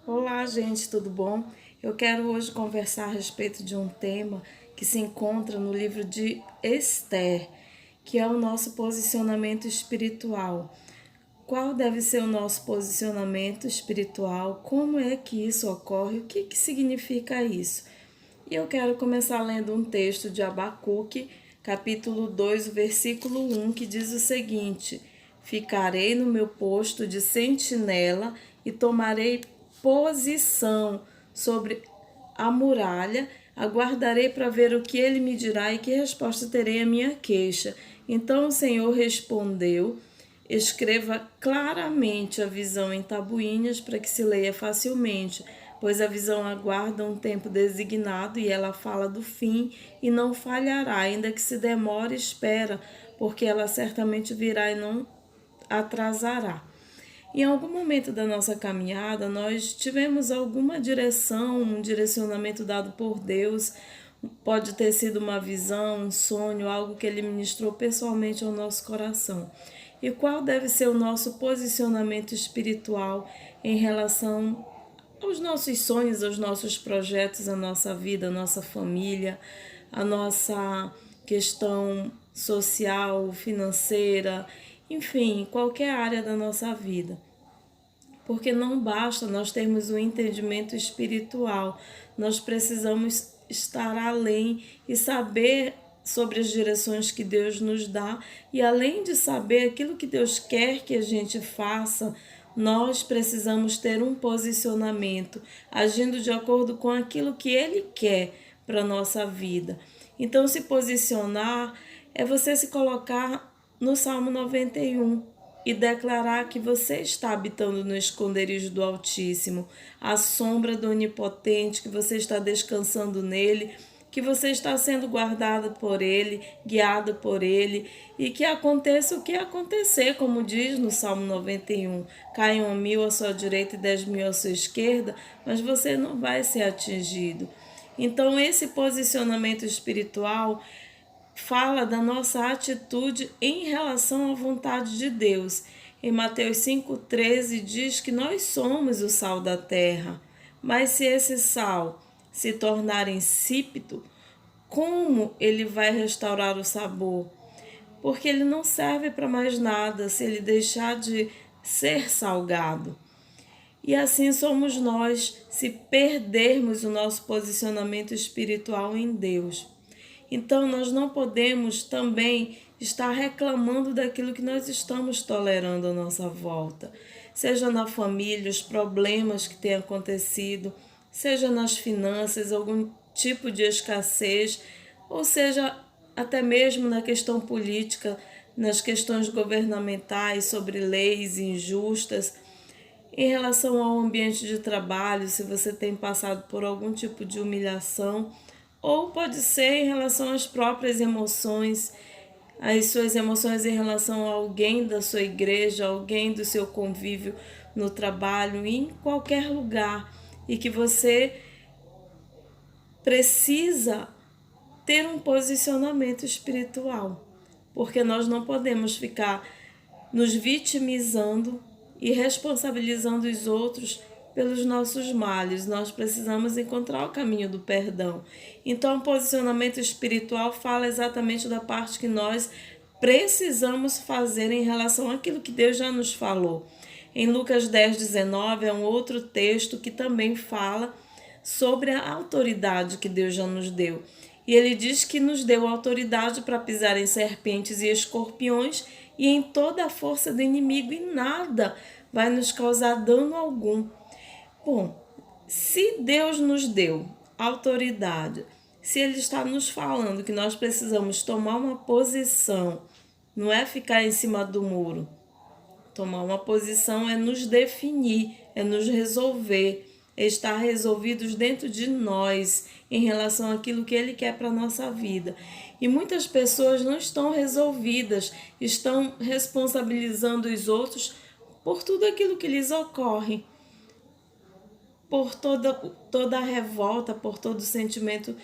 Olá, gente, tudo bom? Eu quero hoje conversar a respeito de um tema que se encontra no livro de Esther, que é o nosso posicionamento espiritual. Qual deve ser o nosso posicionamento espiritual? Como é que isso ocorre? O que significa isso? E eu quero começar lendo um texto de Abacuque, capítulo 2, versículo 1, que diz o seguinte: Ficarei no meu posto de sentinela e tomarei posição sobre a muralha, aguardarei para ver o que ele me dirá e que resposta terei à minha queixa. Então o Senhor respondeu: Escreva claramente a visão em tabuinhas para que se leia facilmente, pois a visão aguarda um tempo designado e ela fala do fim e não falhará, ainda que se demore, espera, porque ela certamente virá e não atrasará. Em algum momento da nossa caminhada, nós tivemos alguma direção, um direcionamento dado por Deus. Pode ter sido uma visão, um sonho, algo que Ele ministrou pessoalmente ao nosso coração. E qual deve ser o nosso posicionamento espiritual em relação aos nossos sonhos, aos nossos projetos, a nossa vida, a nossa família, a nossa questão social, financeira, enfim, qualquer área da nossa vida. Porque não basta nós termos um entendimento espiritual, nós precisamos estar além e saber sobre as direções que Deus nos dá, e além de saber aquilo que Deus quer que a gente faça, nós precisamos ter um posicionamento, agindo de acordo com aquilo que Ele quer para a nossa vida. Então, se posicionar é você se colocar no Salmo 91 e declarar que você está habitando no esconderijo do Altíssimo, à sombra do Onipotente, que você está descansando nele, que você está sendo guardado por ele, guiado por ele, e que aconteça o que acontecer, como diz no Salmo 91, caiam 1.000 à sua direita e 10.000 à sua esquerda, mas você não vai ser atingido. Então, esse posicionamento espiritual fala da nossa atitude em relação à vontade de Deus. Em Mateus 5,13 diz que nós somos o sal da terra, mas se esse sal se tornar insípido, como ele vai restaurar o sabor? Porque ele não serve para mais nada se ele deixar de ser salgado. E assim somos nós se perdermos o nosso posicionamento espiritual em Deus. Então, nós não podemos também estar reclamando daquilo que nós estamos tolerando à nossa volta, seja na família, os problemas que têm acontecido, seja nas finanças, algum tipo de escassez, ou seja, até mesmo na questão política, nas questões governamentais, sobre leis injustas. Em relação ao ambiente de trabalho, se você tem passado por algum tipo de humilhação, ou pode ser em relação às próprias emoções, as suas emoções em relação a alguém da sua igreja, alguém do seu convívio no trabalho, em qualquer lugar, e que você precisa ter um posicionamento espiritual, porque nós não podemos ficar nos vitimizando e responsabilizando os outros pelos nossos males. Nós precisamos encontrar o caminho do perdão. Então, o posicionamento espiritual fala exatamente da parte que nós precisamos fazer em relação àquilo que Deus já nos falou. Em Lucas 10:19 é um outro texto que também fala sobre a autoridade que Deus já nos deu. E ele diz que nos deu autoridade para pisar em serpentes e escorpiões e em toda a força do inimigo, e nada vai nos causar dano algum. Bom, se Deus nos deu autoridade, se Ele está nos falando que nós precisamos tomar uma posição, não é ficar em cima do muro. Tomar uma posição é nos definir, é nos resolver, é estar resolvidos dentro de nós em relação àquilo que Ele quer para a nossa vida. E muitas pessoas não estão resolvidas, estão responsabilizando os outros por tudo aquilo que lhes ocorre, por toda a revolta, por todo o sentimento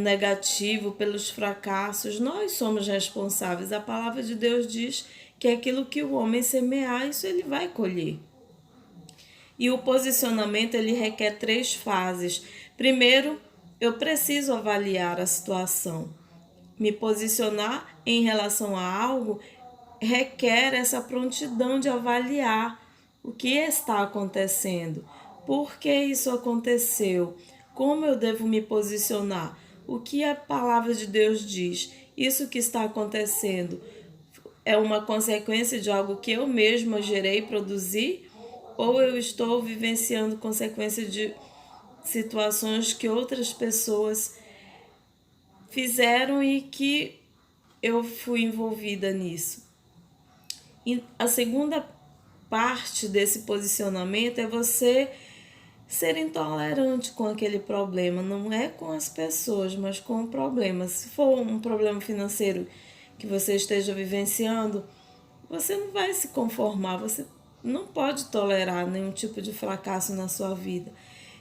negativo, pelos fracassos. Nós somos responsáveis. A palavra de Deus diz que aquilo que o homem semear, isso ele vai colher. E o posicionamento ele requer 3 fases. Primeiro, eu preciso avaliar a situação. Me posicionar em relação a algo requer essa prontidão de avaliar o que está acontecendo, por que isso aconteceu, como eu devo me posicionar, o que a palavra de Deus diz, isso que está acontecendo é uma consequência de algo que eu mesma gerei, produzi, ou eu estou vivenciando consequência de situações que outras pessoas fizeram e que eu fui envolvida nisso. E a segunda parte desse posicionamento é você ser intolerante com aquele problema, não é com as pessoas, mas com o problema. Se for um problema financeiro que você esteja vivenciando, você não vai se conformar, você não pode tolerar nenhum tipo de fracasso na sua vida.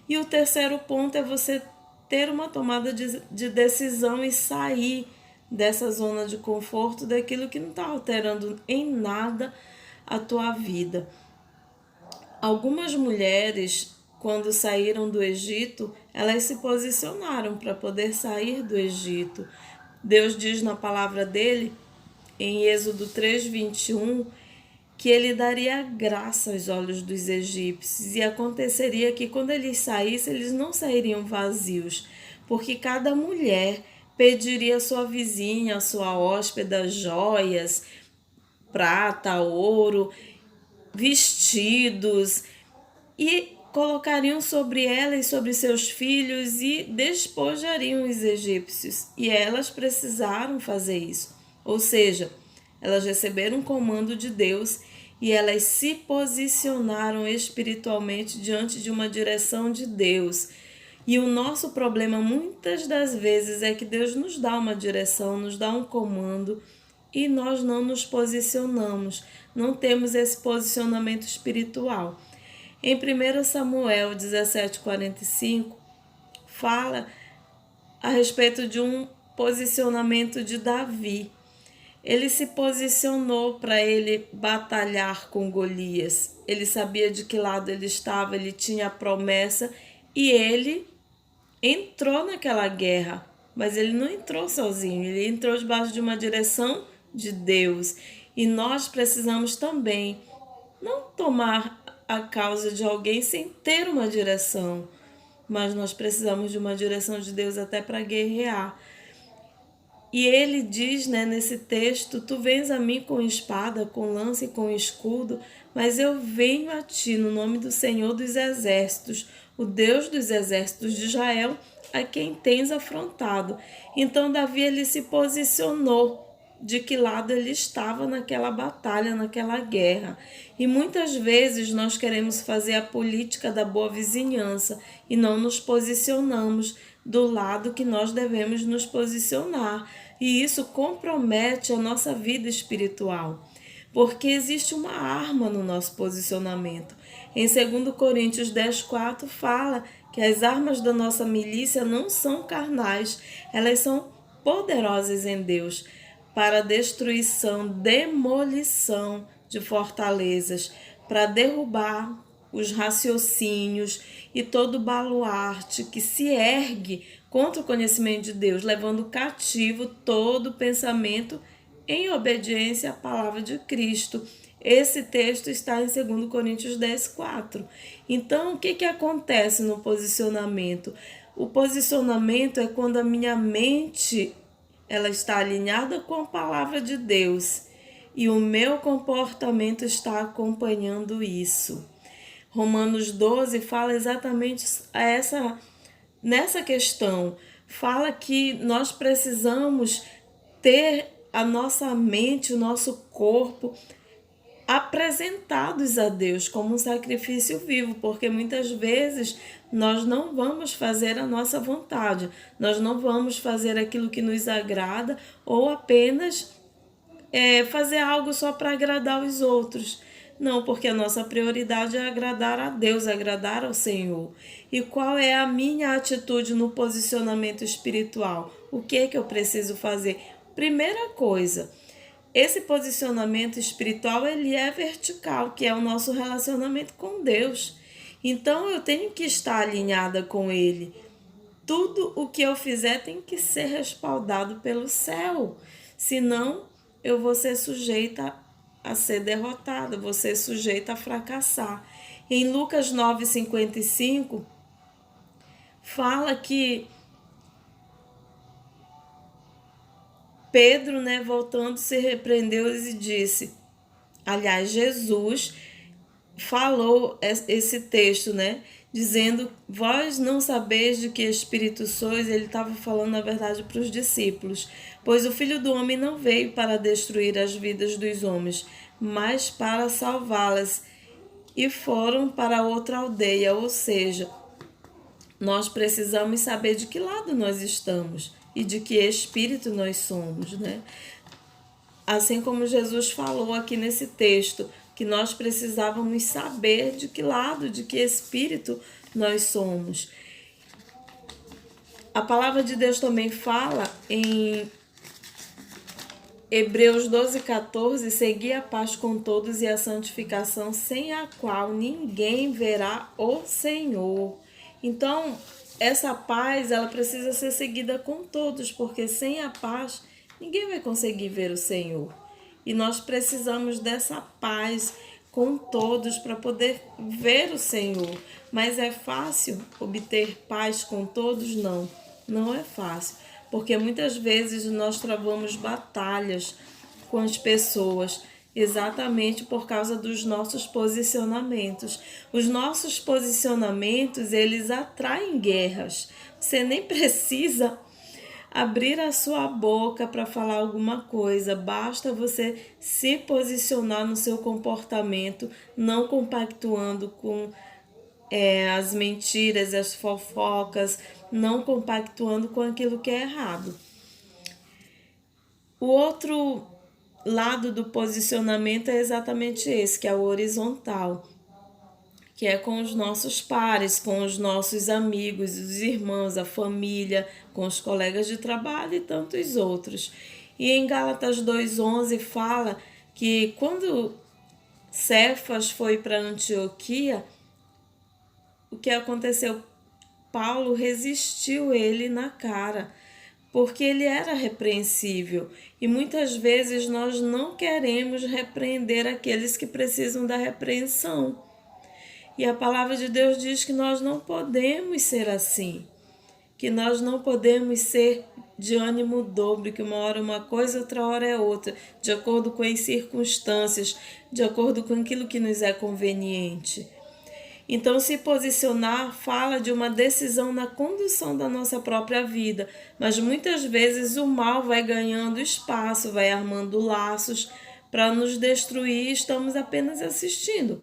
E o terceiro ponto é você ter uma tomada de decisão e sair dessa zona de conforto, daquilo que não está alterando em nada a tua vida. Algumas mulheres, quando saíram do Egito, elas se posicionaram para poder sair do Egito. Deus diz na palavra dele, em Êxodo 3:21, que ele daria graça aos olhos dos egípcios, e aconteceria que quando eles saíssem, eles não sairiam vazios, porque cada mulher pediria à sua vizinha, à sua hóspeda, joias, prata, ouro, vestidos, e colocariam sobre ela e sobre seus filhos e despojariam os egípcios. E elas precisaram fazer isso. Ou seja, elas receberam um comando de Deus e elas se posicionaram espiritualmente diante de uma direção de Deus. E o nosso problema muitas das vezes é que Deus nos dá uma direção, nos dá um comando e nós não nos posicionamos, não temos esse posicionamento espiritual. Em 1 Samuel 17:45, fala a respeito de um posicionamento de Davi. Ele se posicionou para ele batalhar com Golias. Ele sabia de que lado ele estava, ele tinha a promessa e ele entrou naquela guerra. Mas ele não entrou sozinho, ele entrou debaixo de uma direção de Deus. E nós precisamos também não tomar a causa de alguém sem ter uma direção, mas nós precisamos de uma direção de Deus até para guerrear. E ele diz, nesse texto, tu vens a mim com espada, com lança e com escudo, mas eu venho a ti no nome do Senhor dos Exércitos, o Deus dos Exércitos de Israel, a quem tens afrontado. Então Davi ele se posicionou de que lado ele estava naquela batalha, naquela guerra. E muitas vezes nós queremos fazer a política da boa vizinhança e não nos posicionamos do lado que nós devemos nos posicionar. E isso compromete a nossa vida espiritual, porque existe uma arma no nosso posicionamento. Em 2 Coríntios 10:4 fala que as armas da nossa milícia não são carnais, elas são poderosas em Deus para destruição, demolição de fortalezas, para derrubar os raciocínios e todo baluarte que se ergue contra o conhecimento de Deus, levando cativo todo pensamento em obediência à palavra de Cristo. Esse texto está em 2 Coríntios 10:4. Então, o que acontece no posicionamento? O posicionamento é quando a minha mente ela está alinhada com a palavra de Deus e o meu comportamento está acompanhando isso. Romanos 12 fala exatamente nessa questão. Fala que nós precisamos ter a nossa mente, o nosso corpo apresentados a Deus como um sacrifício vivo, porque muitas vezes nós não vamos fazer a nossa vontade, nós não vamos fazer aquilo que nos agrada ou apenas fazer algo só para agradar os outros. Não, porque a nossa prioridade é agradar a Deus, agradar ao Senhor. E qual é a minha atitude no posicionamento espiritual? O que é que eu preciso fazer? Primeira coisa, esse posicionamento espiritual ele é vertical, que é o nosso relacionamento com Deus. Então eu tenho que estar alinhada com Ele. Tudo o que eu fizer tem que ser respaldado pelo céu. Senão, eu vou ser sujeita a ser derrotada, vou ser sujeita a fracassar. Em Lucas 9,55, fala que Pedro, voltando, se repreendeu e disse... Aliás, Jesus falou esse texto, dizendo, vós não sabeis de que espírito sois. Ele estava falando, na verdade, para os discípulos. Pois o Filho do Homem não veio para destruir as vidas dos homens, mas para salvá-las. E foram para outra aldeia, ou seja, nós precisamos saber de que lado nós estamos e de que espírito nós somos, Assim como Jesus falou aqui nesse texto, que nós precisávamos saber de que lado, de que espírito nós somos. A palavra de Deus também fala em Hebreus 12,14, segui a paz com todos e a santificação, sem a qual ninguém verá o Senhor. Então, essa paz, ela precisa ser seguida com todos, porque sem a paz, ninguém vai conseguir ver o Senhor. E nós precisamos dessa paz com todos para poder ver o Senhor. Mas é fácil obter paz com todos? Não, não é fácil. Porque muitas vezes nós travamos batalhas com as pessoas, exatamente por causa dos nossos posicionamentos. Os nossos posicionamentos, eles atraem guerras. Você nem precisa abrir a sua boca para falar alguma coisa, basta você se posicionar no seu comportamento, não compactuando com as mentiras, as fofocas, não compactuando com aquilo que é errado. O outro lado do posicionamento é exatamente esse, que é o horizontal, que é com os nossos pares, com os nossos amigos, os irmãos, a família, com os colegas de trabalho e tantos outros. E em Gálatas 2,11 fala que quando Cefas foi para Antioquia, o que aconteceu? Paulo resistiu ele na cara, porque ele era repreensível. E muitas vezes nós não queremos repreender aqueles que precisam da repreensão. E a palavra de Deus diz que nós não podemos ser assim, que nós não podemos ser de ânimo dobro, que uma hora é uma coisa, outra hora é outra, de acordo com as circunstâncias, de acordo com aquilo que nos é conveniente. Então, se posicionar fala de uma decisão na condução da nossa própria vida, mas muitas vezes o mal vai ganhando espaço, vai armando laços para nos destruir e estamos apenas assistindo.